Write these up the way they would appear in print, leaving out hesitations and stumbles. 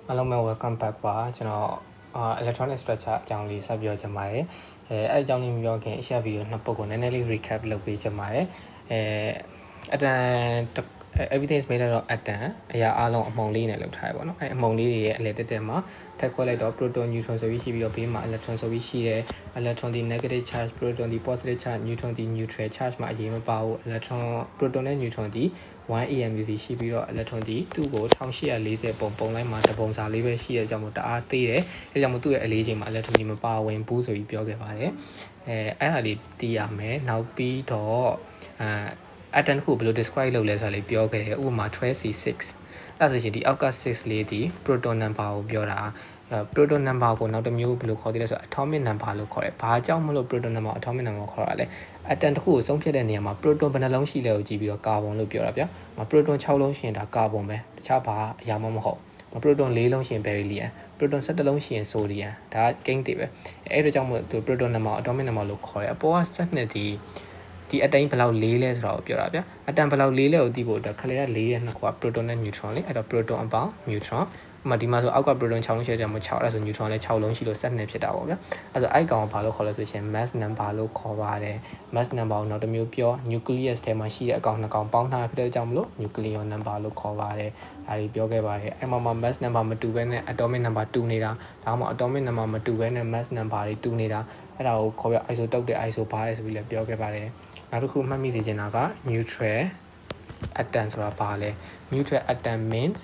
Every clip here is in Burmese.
အားလုံးပဲ welcome back ပါကျွန်တော်electronic structure အကြောင်းလေးဆက်ပြောချင်ပါတယ်အဲ့အကြောင်းလေးပြောခင်အရှက်ဗီဒီယိုနှစ်ပုဒ်ကိုနည်းနည်းလေး recap လုပ်ပေးချင်ပါတယ်အတန် everything is made out of atom အရာအားလုံးအမှုန်လေးနဲ့လုပ်ထားရပါတော့အဲ့အမှုန်လေးတွေရဲ့အလယ်တက်တက်မှာထပ်ခွဲလိုက်တော့ proton neutron ဆိုပြီးရှိပြီးတော့ဘေးမှာ electron ဆိုပြီးရှိတယ် electron ဒီ negative charge proton ဒီ positive charge neutron ဒီ neutral charge မှာအရေးမပါဘူး electron proton နဲ့ neutron ဒီ 1 AMUC ရှိပြီးတော့ electron ဒီသူ့ကို1840ပုံလိုက်မှာတပုံစာလေးပဲရှိတဲ့အကြောင်းမို့တအားသေးတယ်အဲကြောင့်မို့သူ့ရဲ့အလေးချိန်မှာ electron ဒီမပါဝင်ဘူးဆိုပြီးပြောခဲ့ပါတယ်အဲ့ဒါလေးသိရမယ်နောက်ပြီးတော့atom ကိုဘယ်လို describe လုပ်လဲဆိုတာလေးပြောခဲ့တယ်ဥပမာ 12C6 အဲ့ဆိုရှင်ဒီအောက်က6လေးဒီ proton number ကိုပြောတာproton number ကိုနောက်တစ်မျိုးဘယ်လိုခေါ်သေးလဲဆိုတော့ atomic number လို့ခေါ်တယ်။ဘာကြောင့်မလို့ proton number atomic number ခေါ်ရလဲ။ atom တစ်ခုကိုဆုံးဖြတ်တဲ့နေရာမှာ proton ဘယ်နှလုံးရှိလဲကိုကြည့်ပြီးတော့ carbon လို့ပြောတာဗျာ။ proton 6လုံးရှိရင်ဒါ carbon ပဲ။တခြားဘာအရာမှမဟုတ်။ proton 4လုံးရှိရင် beryllium ။ proton 17လုံးရှိရင် sodium ။ဒါကိန်းတွေပဲ။အဲ့ဒါကြောင့်မို့သူ proton number atomic number လို့ခေါ်တယ်။အပေါ်ကစက်နှစ်ဒီအတိုင်းဘယ်လောက်လေးလဲဆိုတာကိုပြောတာဗျာအတန်ဘယ်လောက်လေးလဲကိုသိဖို့အတွက်ခလေးက4ရဲ့နှစ်ခုက proton နဲ့ neutron လေအဲ့တော့ proton အပေါင်း neutron ဒီမှာဆိုအောက်က proton 6လုံးရှိကြမှာ6အဲ့ဆို neutron လည်း6လုံးရှိလို့12ဖြစ်တာပေါ့ဗျာအဲ့ဆိုအဲ့ကောင်ကဘာလို့ခေါ်လဲဆိုရင် mass number လို့ခေါ်ပါတယ် mass number ကိုနောက်တစ်မျိုးပြော nucleus ထဲမှာရှိတဲ့အကောင်နှစ်ကောင်ပေါင်းထားဖြစ်တဲ့ကြောင့်မလို့ nucleon number လို့ခေါ်ပါတယ်ဒါတွေပြောခဲ့ပါတယ်အဲ့မှာ mass number မတူဘဲနဲ့ atomic number တူနေတာဒါမှမဟုတ် atomic number မတူဘဲနဲ့ mass number တွေတူနေတာအဲ့ဒါကိုခေါ်ပြ isotope တဲ့ iso ပါတယ်ဆိုပြီးလည်းပြောခဲ့ပါတယ်နောက်တစ်ခုမှတ်မိစေချင်တာက neutral atom ဆိုတာဘာလဲ neutral atom means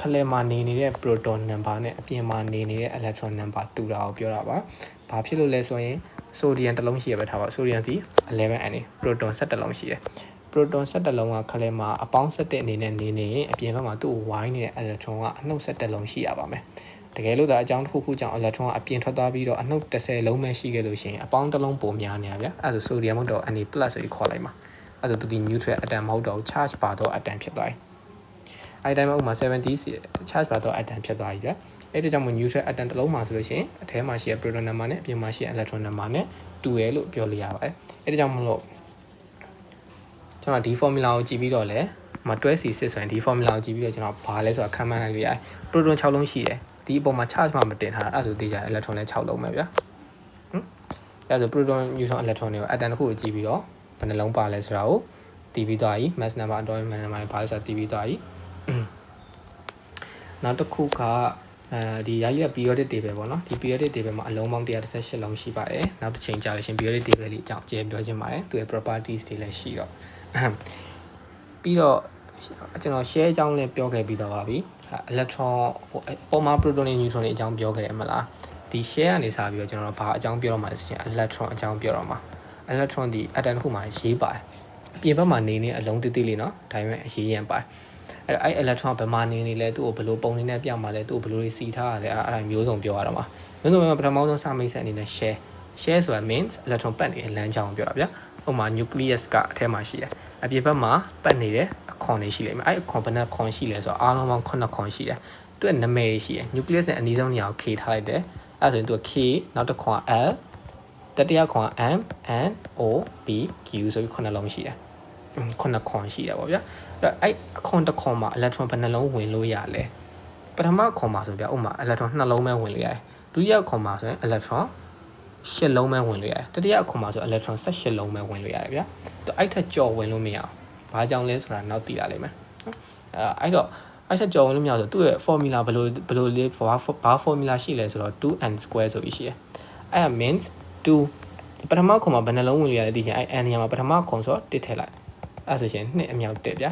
ခလဲမှာနေနေတဲ့ proton number နဲ့အပြင်မှာနေနေတဲ့ electron number တူတာကိုပြောတာပါ။ဘာဖြစ်လို့လဲဆိုရင် sodium တစ်လုံးရှိရပဲထားပါ sodium ဒီ 11 အနေ proton 17လုံးရှိတယ်။ proton 17လုံးကခလဲမှာအပေါင်း17အနေနဲ့နေရင်အပြင်ဘက်မှာသူ့ကိုဝိုင်းနေတဲ့ electron ကအနှုတ်17လုံးရှိရပါမယ်။တကယ်လို့ဒါအကြောင်းတစ်ခုခုကြောင့် electron ကအပြင်ထွက်သွားပြီးတော့အနှုတ်10လုံးပဲရှိခဲ့လို့ရှိရင်အပေါင်းတစ်လုံးပိုများနေရဗျာအဲဒါဆို sodium မဟုတ်တော့ Na+ ဆိုပြီးခေါ်လိုက်မှာအဲဒါဆိုသူဒီ neutral atom မဟုတ်တော့ charge ပါတော့ atom ဖြစ်သွားပြီအဲ့တိုင်းမှာဥပမာ70 charge ပါတော့ atom ဖြစ်သွားပြီဗျာအဲ့ဒါကြောင့်မို့ neutral atom တစ်လုံးမှာဆိုလို့ရှိရင်အထဲမှာရှိတဲ့ proton number နဲ့အပြင်မှာရှိတဲ့ electron number နဲ့တူရဲလို့ပြောလို့ရပါတယ်အဲ့ဒါကြောင့်မလို့ကျွန်တော်ဒီ formula ကိုကြည့်ပြီးတော့လဲ12C6 ဆိုရင်ဒီ formula ကိုကြည့်ပြီးတော့ကျွန်တော်ဘာလဲဆိုတာခံမှန်းနိုင်လို့ရတယ် proton 6လုံးရှိတယ်ဒီအပေါ်မှာ charge မှမတင်ထားတာအဲ့ဒါဆိုသိကြ electron လဲ6လုံးပဲဗျာအဲ့ဒါဆို proton neutron electron တွေကို atom တစ်ခုကိုကြည့်ပြီးတော့ဘယ်နှလုံးပါလဲဆိုတာကိုတီးပြီးသွားပြီ mass number atomic number ဘာလဲဆိုတာတီးပြီးသွားပြီနောက်တစ်ခုကဒီရည်ရ periodic table ပေါ့နော်ဒီ periodic table မှာအလုံးပေါင်း118လုံးရှိပါတယ်နောက်တစ်ချိန်ကြာလို့ရှင် periodic table လေးအကြောင်းအကျယ်ပြောချင်ပါတယ်သူရဲ့ properties တွေလည်းရှိတော့ပြီးတော့ကျွန်တော် share အကြောင်းလည်းပြောခဲ့ပြီးတော့ပါပြီ electron ပေါ်မှာ proton နဲ့ neutron တွေအကြောင်းပြောခဲ့တယ်မလားဒီ share ကနေစပြီးတော့ကျွန်တော်ဘာအကြောင်းပြောတော့မှာလဲဆိုရင် electron အကြောင်းပြောတော့မှာ electron ဒီ atom တစ်ခုမှာရေးပါတယ်အပြင်ဘက်မှာနေနေအလုံးတိတိလေးနော်ဒါပေမဲ့အရေးရန်ပါတယ်အဲ့ electron ဘယ်မှာနေနေလဲသူ့ကိုဘယ်လိုပုံနေနဲ့ပြမှာလဲသူ့ကိုဘယ်လိုစီထားရလဲအဲ့ဒါမျိုးစုံပြောရတော့မှာမျိုးစုံပထမဆုံးစမိတ်ဆက်အနေနဲ့ share ဆိုတာ means electron ပတ်နေတဲ့လမ်းကြောင်းပြောတာဗျာဥပမာ nucleus ကအထဲမှာရှိတယ်အပြင်ဘက်မှာပတ်နေတဲ့အခွန်တွေရှိလိမ့်မယ်အဲ့အခွန်ဘယ်နှခွန်ရှိလဲဆိုတော့အားလုံးပေါင်း9ခွန်ရှိတယ်သူ့ရဲ့နာမည်ရှိတယ် nucleus နဲ့အနီးဆုံးနေရာကို K ထားလိုက်တယ်အဲ့ဆိုရင်သူက K နောက်တစ်ခွန် L တတိယခွန် M N O P Q ဆိုပြီး9လုံးရှိတယ်9ခွန်ရှိတယ်ပေါ့ဗျာအဲ့အခွန်တစ်ခွန်မှာ electron ဘယ်နှလုံးဝင်လို့ရလဲပထမခွန်မှာဆိုပြဥပမာ electron 2လုံးပဲဝင်လို့ရတယ်ဒုတိယခွန်မှာဆိုရင် electron 8လုံးပဲဝင်လို့ရတယ်တတိယခွန်မှာဆို electron 18လုံးပဲဝင်လို့ရတယ်ဗျာအဲ့ထက်ကြော်ဝင်လို့မရအောင်ဘာကြောင့်လဲဆိုတာနောက်သိလာလိမ့်မယ်အဲ့တော့အဲ့ထက်ကြော်ဝင်လို့မရဆိုသူ့ရဲ့ formula ဘယ်လိုလေးဘာ formula ရှိလဲဆိုတော့ 2n square ဆိုပြီးရှိတယ်အဲ့ means 2ပထမခွန်မှာဘယ်နှလုံးဝင်လို့ရလဲသိချင်အဲ့ n နေရာမှာပထမခွန်ဆို1ထည့်လိုက်အဲ့ဆိုရှင်2အမြောက်1ဗျာ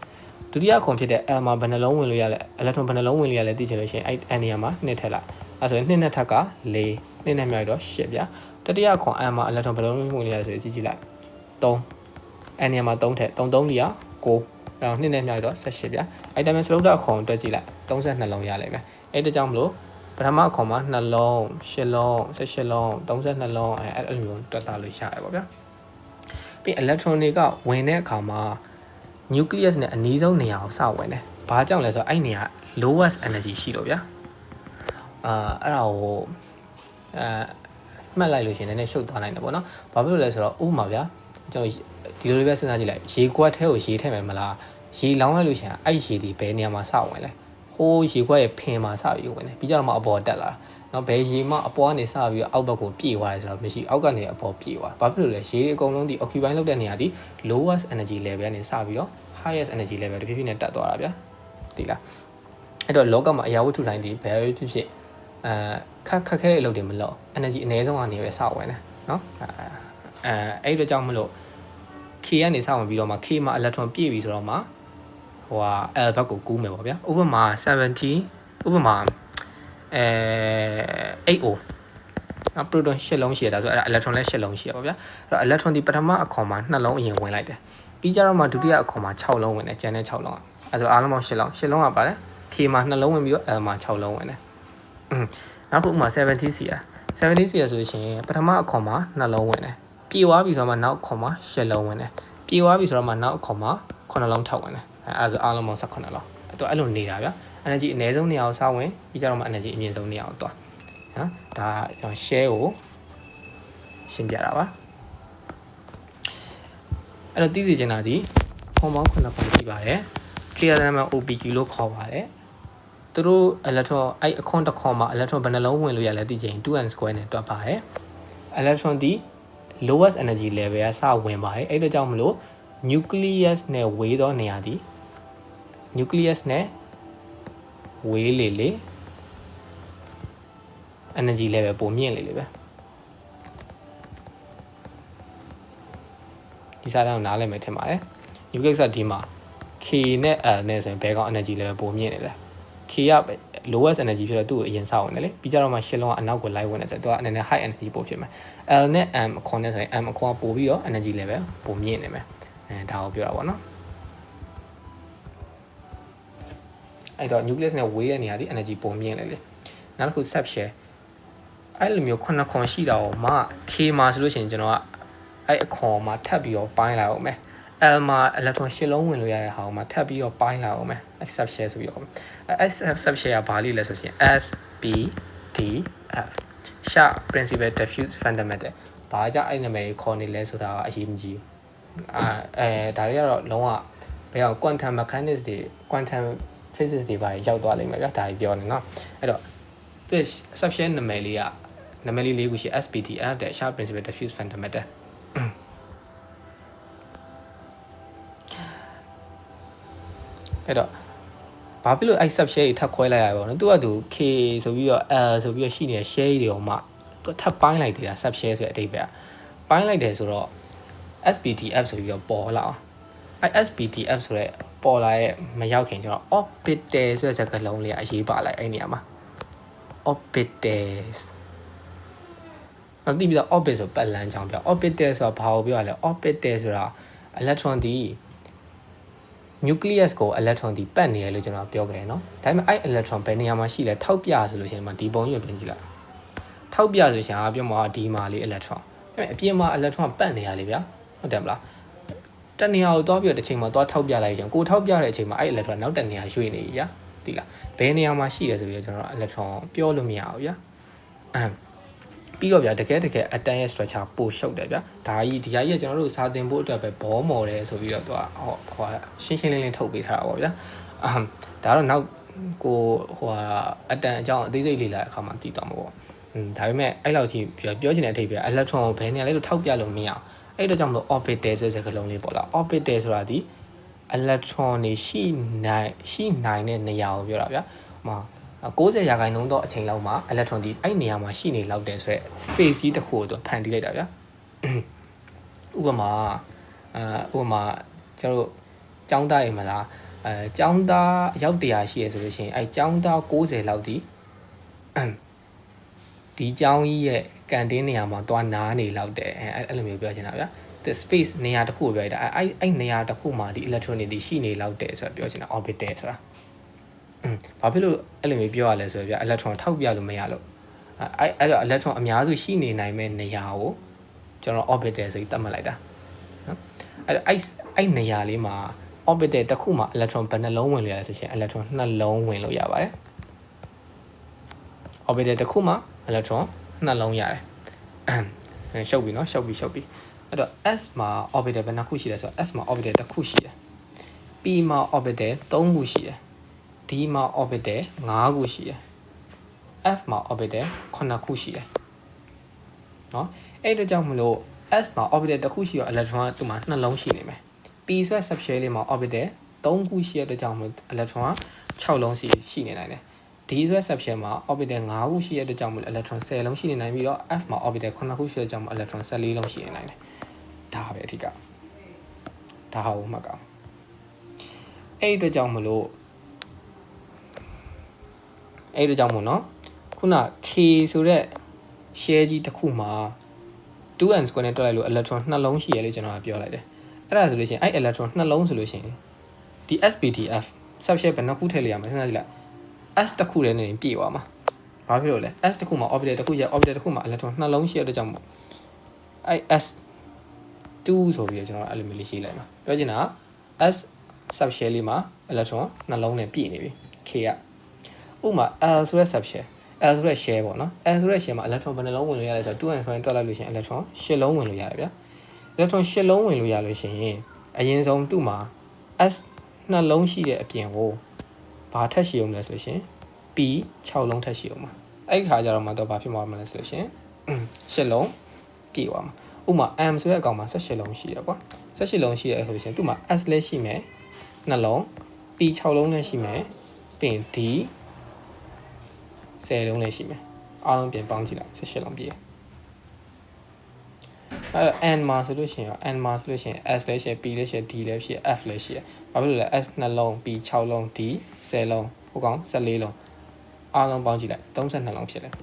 2ဒုတိယခွန်ဖြစ်တဲ့ L မှာဘယ်နှလုံးဝင်လို့ရလဲ electron ဘယ်နှလုံးဝင်လို့ရလဲသိချင်လို့ရှင်အဲ့ n နေရာမှာ2ထည့်လိုက်အဲ့ဆိုရင်2နဲ့ထပ်က4 2နဲ့မြောက်တော့8ဗျာတတိယခွန် M မှာ electron ဘယ်နှလုံးဝင်လို့ရလဲဆိုရင်ကြည့်လိုက်3 n နေရာမှာ3ထည့်3 3လီက9အဲ့တော့2နဲ့မြောက်တော့18ဗျာအဲ့ဒါမှစလုံးတဲ့ခွန်တွက်ကြည့်လိုက်32လုံးရလိမ့်မယ်အဲ့ဒါကြောင့်မလို့ပထမခွန်မှာ2လုံး8လုံး18လုံး32လုံးအဲ့လိုမျိုးတွက်တာလို့ရတယ်ပေါ့ဗျာပြီး electron တွေကဝင်တဲ့အခါမှာ nucleus နဲ့အနီးဆုံးနေရာကိုစဝင်တယ်။ဘာကြောင့်လဲဆိုတော့အဲ့နေရာ lowest energy ရှိလို့ဗျာ။အဲ့ဒါကိုမှတ်လိုက်လို့ရှိရင်လည်းရှုပ်သွားနိုင်တယ်ပေါ့နော်။ဘာဖြစ်လို့လဲဆိုတော့ဥပမာဗျာကျွန်တော်ဒီလိုလေးပဲစဉ်းစားကြည့်လိုက်ရေကွက်ထဲကိုရေထည့်မယ်မလား။ရေလောင်းလိုက်လို့ရှိရင်အဲ့ရေဒီဘယ်နေရာမှာစဝင်လဲ။ ဟိုးရေခွက်ရဲ့ဖင်မှာစပြီးဝင်တယ်ပြီးကြတော့မှအပေါ်တက်လာနော်ဘယ်ရေမှအပေါ်ကနေစပြီးအောက်ဘက်ကိုပြေးသွားတယ်ဆိုတော့မရှိအောက်ကနေအပေါ်ပြေးသွားဘာဖြစ်လို့လဲရေအကုန်လုံးဒီ occupy လုပ်တဲ့နေရာဒီ lowest energy level ကနေစပြီးတော့ highest energy level တဖြည်းဖြည်းနဲ့တက်သွားတာဗျာသိလားအဲ့တော့လောကမှာအရာဝတ္ထုတိုင်းဒီဘယ်ဖြစ်ဖြစ်ခက်ခဲတဲ့အလုပ်တွေမလုပ် energy အနည်းဆုံးကနေပဲစဝင်တယ်နော်အဲ့တော့ကြောင့်မလို့ K ကနေစဝင်ပြီးတော့မှ K မှာ electron ပြည့်ပြီဆိုတော့မှဟိုဟာ L ဘက်ကိုကူးမယ်ပေါ့ဗျာဥပမာ70ဥပမာ8O နော် proton 8လုံးရှိရတာဆိုအဲ့ဒါ electron လည်း8လုံးရှိရပါဗျာအဲ့တော့ electron ဒီပထမအခွန်မှာ2လုံးအရင်ဝင်လိုက်တယ်ပြီးကြတော့မှဒုတိယအခွန်မှာ6လုံးဝင်တယ်ကျန်တဲ့6လုံးအဲ့ဆိုအားလုံးပေါင်း8လုံး8လုံးကပါတယ် K မှာ2လုံးဝင်ပြီးတော့ L မှာ6လုံးဝင်တယ်နောက်တစ်ခုဥပမာ70C อ่ะ70C ဆိုလို့ရှိရင်ပထမအခွန်မှာ2လုံးဝင်တယ်ပြေသွားပြီဆိုတော့မှနောက်အခွန်မှာ8လုံးဝင်တယ်ပြေသွားပြီဆိုတော့မှနောက်အခွန်မှာ9လုံးထောက်ဝင်တယ်အဲ့ဆိုအားလုံးပေါင်း18လုံးအဲ့တော့အဲ့လိုနေတာဗျာ energy အနည်းဆုံးနေရာကိုစဝင်ပြီးကြတော့မှ energy အမြင့်ဆုံးနေရာကိုသွားနော်ဒါကျွန်တော် share ကိုရှင်းပြတာပါအဲ့တော့သိစေချင်တာဒီခွန်ပေါင်း9ခွန်ရှိပါတယ် KLM OPQ လို့ခေါ်ပါတယ်သူတို့ electron အဲ့အခွန်တစ်ခွန်မှာ electron ဘယ်နှလုံးဝင်လို့ရလဲသိချင် 2n square နဲ့တွက်ပါတယ် electron ဒီ lowest energy level ကစဝင်ပါတယ်အဲ့ဒါကြောင့်မလို့ nucleus နဲ့ဝေးသောနေရာဒီ nucleus နဲ့ဝေးလေ energy level ပုံမြင့်လေပဲဒီစားတော့နားလည်မယ်ထင်ပါတယ် nucleus ကဒီမှာ K နဲ့ L နဲ့ဆိုရင်ဘယ်ကောင် energy level ပုံမြင့်နေလဲ K က lowest energy ဖြစ်တော့သူ့ကိုအရင်စဝင်တယ်လေပြီးကြတော့မှရှစ်လုံးကအနောက်ကိုလိုက်ဝင်တယ်ဆိုတော့သူကအနေနဲ့ high energy ပို့ဖြစ်မယ် L နဲ့ M အခွန်နဲ့ဆိုရင် M အခွန်ကပို့ပြီးတော့ energy level ပုံမြင့်နေမယ်ဒါကိုပြောတာပေါ့နော်အဲ့တော့ nucleus နဲ့ဝေးတဲ့နေရာဒီ energy ပုံမြင့်လေနောက်တစ်ခု sub share အဲ့လိုမျိုး9ခွန်ရှိတာကိုမှ K မှာဆိုလို့ရှိရင်ကျွန်တော်ကအဲ့အခွန်မှာထပ်ပြီးတော့ပိုင်းလာအောင်မယ် L မှာ electron 8လုံးဝင်လို့ရတဲ့ဟာကိုမှထပ်ပြီးတော့ပိုင်းလာအောင်မယ် sub share ဆိုပြီးတော့အဲ့ sub share ကဘာလို့လဲဆိုရင် SPDF Sharp principal diffuse fundamental ဘာကြောင့်အဲ့နာမည်ခေါ်နေလဲဆိုတာကအရေးမကြီးဒါတွေကတော့လုံးဝဘယ်အောင် quantum mechanics တွေ quantum physics တွေဘာရောက်သွားလိမ့်မယ်ဗျာဒါတွေပြောနေเนาะအဲ့တော့သူ subshare နာမည်လေးလေးခုရှိ SPDF တဲ့ Sharp principal diffuse fundamental အဲ့တော့ဘာဖြစ်လို့အဲ့ subshare တွေထပ်ခွဲလိုက်ရပါဘောနော်သူကသူ K ဆိုပြီးတော့ L ဆိုပြီးတော့ရှိနေတဲ့ share တွေကိုမှသူထပ်ပိုင်းလိုက်သေးတာ subshare ဆိုတဲ့အဓိပ္ပာယ်ပိုင်းလိုက်တယ်ဆိုတော့ SPDF ဆိုပြီးတော့ပေါ်လာအောင်အဲ့ SPDF ဆိုတဲ့ပေါ်လာရဲ့မရောက်ခင်ကျွန်တော် orbital ဆိုတဲ့စကားလုံးလေးကအရေးပါလိုက်အဲ့နေရာမှာ orbital အဲ့ဒီပြီးတော့ orbit ဆိုပတ်လမ်းကြောင်းပြော orbital ဆိုတာဘာကိုပြောရလဲ orbital ဆိုတာ electron ဒီ nucleus ကို electron ဒီပတ်နေရလို့ကျွန်တော်ပြောခဲ့เนาะဒါပေမဲ့အဲ့ electron ဘယ်နေရာမှာရှိလဲထောက်ပြဆိုလို့ရှိရင်ဒီပုံကြီးကိုပြင်ကြည့်လိုက်ထောက်ပြဆိုရှင်အပြည့်မှာဒီမှာလေး electron အဲ့အပြည့်မှာ electron ပတ်နေရလေဗျာဟုတ်တယ်မလားတနေရာကိုသွားပြီးတော့တစ်ချိန်မှာသွားထောက်ပြလိုက်ရင်ကိုထောက်ပြတဲ့အချိန်မှာအဲ့ electron နောက်တစ်နေရာရွှေ့နေပြီဗျာသိလားဘယ်နေရာမှာရှိလဲဆိုပြီးတော့ကျွန်တော် electron ပြောလို့မရဘူးဗျာပြီးတော့ဗျာတကယ်အတန်းရဲ့ structure ပိုရှုပ်တယ်ဗျာဒါကြီးဒီကြီးကကျွန်တော်တို့စာသင်ဖို့အတွက်ပဲဘောမော်တယ်ဆိုပြီးတော့သူကဟိုရှင်းလင်းထုတ်ပေးထားတာပေါ့ဗျာဒါတော့နောက်ကိုဟိုအတန်းအကြောင်းအသေးစိတ်လေ့လာတဲ့အခါမှာသိသွားမှာပေါ့ဒါပေမဲ့အဲ့လောက်ကြီးပြောချင်တဲ့အထိပ္ပယ် electron ကိုဘယ်နေရာလဲလို့ထောက်ပြလို့မရအောင်အဲ့တော့ကြောင့်မလို့ orbital ဆိုတဲ့စကားလုံးလေးပေါ့လား orbital ဆိုတာဒီ electron တွေရှိနိုင်တဲ့နေရာကိုပြောတာဗျာဟို90%တော့အချိန်လောက်မှာ electron ဒီအဲ့နေရာမှာရှိနေလောက်တယ်ဆိုတော့ space ကြီးတစ်ခုကိုသူဖန်တီးလိုက်တာဗျာဥပမာကျွန်တော်တို့ကျောင်းသားတွေမလားကျောင်းသားအယောက်100ရှိရဆိုလို့ရှိရင်အဲ့ကျောင်းသား90လောက်ဒီကျောင်းကြီးရဲ့ကန်တင်းနေရာမှာသွားနားနေလောက်တယ်အဲ့လိုမျိုးပြောချင်တာဗျာ the space နေရာတစ်ခုကိုပြောတာအဲ့နေရာတစ်ခုမှာဒီ electron တွေရှိနေလောက်တယ်ဆိုတော့ပြောချင်တာ orbital ဆိုတာဘာဖြစ်လို့အဲ့လိုမျိုးပြောရလဲဆိုတော့ဗျာ electron ထောက်ပြလို့မရလို့အဲ့တော့ electron အများစုရှိနေနိုင်မဲ့နေရာကိုကျွန်တော် orbital ဆိုပြီးသတ်မှတ်လိုက်တာနော်အဲ့နေရာလေးမှာ orbital တစ်ခုမှာ electron ဘယ်နှလုံးဝင်လို့ရလဲဆိုရင် electron 2လုံးဝင်လို့ရပါတယ် orbital တစ်ခုမှာ electron 2လုံးရတယ်ရှုပ်ပြီနော်ရှုပ်ပြီအဲ့တော့ s မှာ orbital ဘယ်နှခုရှိလဲဆိုတော့ s မှာ orbital တစ်ခုရှိတယ် p မှာ orbital 3ခုရှိတယ် D မှာ orbital 5ခုရှိတယ် F မှာ orbital 9ခုရှိတယ်เนาะအဲ့ဒါကြောင့်မလို့ S မှာ orbital တစ်ခုရှိရော electron ကသူ့မှာ2လုံးရှိနေမယ် P ဆိုတဲ့ subshell လေးမှာ orbital 3ခုရှိရတဲ့ကြောင့်မလို့ electron က6လုံးရှိနေနိုင်တယ် D ဆိုတဲ့ subshell မှာ orbital 5ခုရှိရတဲ့ကြောင့်မလို့ electron 10လုံးရှိနေနိုင်ပြီးတော့ F မှာ orbital 9ခုရှိတဲ့ကြောင့်မလို့ electron 14လုံးရှိနေနိုင်တယ်ဒါပဲအထက်ကဒါဟာကိုမှတ်ကောင်းအဲ့ဒီကြောင့်မလို့เนาะခုန K ဆိုတဲ့ share ကြီးတစ်ခုမှာ 2n square နဲ့တွက်လိုက်လို့ electron 2လုံးရှိရလေကျွန်တော်ကပြောလိုက်တယ်အဲ့ဒါဆိုလို့ရှိရင်အဲ့ electron 2လုံးဆိုလို့ရှိရင်ဒီ SPDF subshell ဘယ်နှခုထည့်လို့ရမလဲစဉ်းစားကြည့်လိုက် S တစ်ခုတည်းနဲ့ပြည့်သွားမှာဘာဖြစ်လို့လဲ S တစ်ခုမှာ orbital တစ်ခုရ orbital တစ်ခုမှာ electron 2လုံးရှိရတဲ့ကြောင့်မို့အဲ့ S2 ဆိုပြီးတော့ကျွန်တော်အဲ့လိုမျိုးလေးရေးလိုက်မှာပြောချင်တာ S subshell လေးမှာ electron 2လုံးနဲ့ပြည့်နေပြီ K ကဥပမာ L ဆိုတဲ့ subshell L ဆိုတဲ့ share ပေါ့နော် L ဆိုတဲ့ share မှာ electron ဘယ်နှလုံးဝင်လို့ရလဲဆိုတော့ 2n square တွက်လိုက်လို့ရှိရင် electron 8လုံးဝင်လို့ရတယ်ဗျာ electron 8လုံးဝင်လို့ရလို့ရှိရင်အရင်ဆုံးသူ့မှာ S 2လုံးရှိတဲ့အပြင်ကိုဘာထက်ရှိအောင်လဲဆိုလို့ရှိရင် P 6လုံးထက်ရှိအောင်ပါအဲ့ဒီခါကျတော့မှတော့ဘာဖြစ်မှာမလဲဆိုလို့ရှိရင်8လုံးပြည့်သွားမှာဥပမာ M ဆိုတဲ့အကောင်မှာ18လုံးရှိရကွာ18လုံးရှိရဆိုလို့ရှိရင်သူ့မှာ S လည်းရှိမယ်2လုံး P 6လုံးလည်းရှိမယ်ပြီးရင် D 10လုံးလည်းရှိမယ်အားလုံးပြန်ပေါင်းကြည့်လိုက်18လုံးပြည့်အဲ့တော့ N မှာဆိုလို့ရှိရင် N မှာဆိုလို့ရှိရင် S လည်းရှိ P လည်းရှိ D လည်းရှိ F လည်းရှိဘာဖြစ်လို့လဲ S 2လုံး P 6လုံး D 10လုံးဟိုကောင်14လုံးအားလုံးပေါင်းကြည့်လိုက်32လုံးဖြစ်တယ်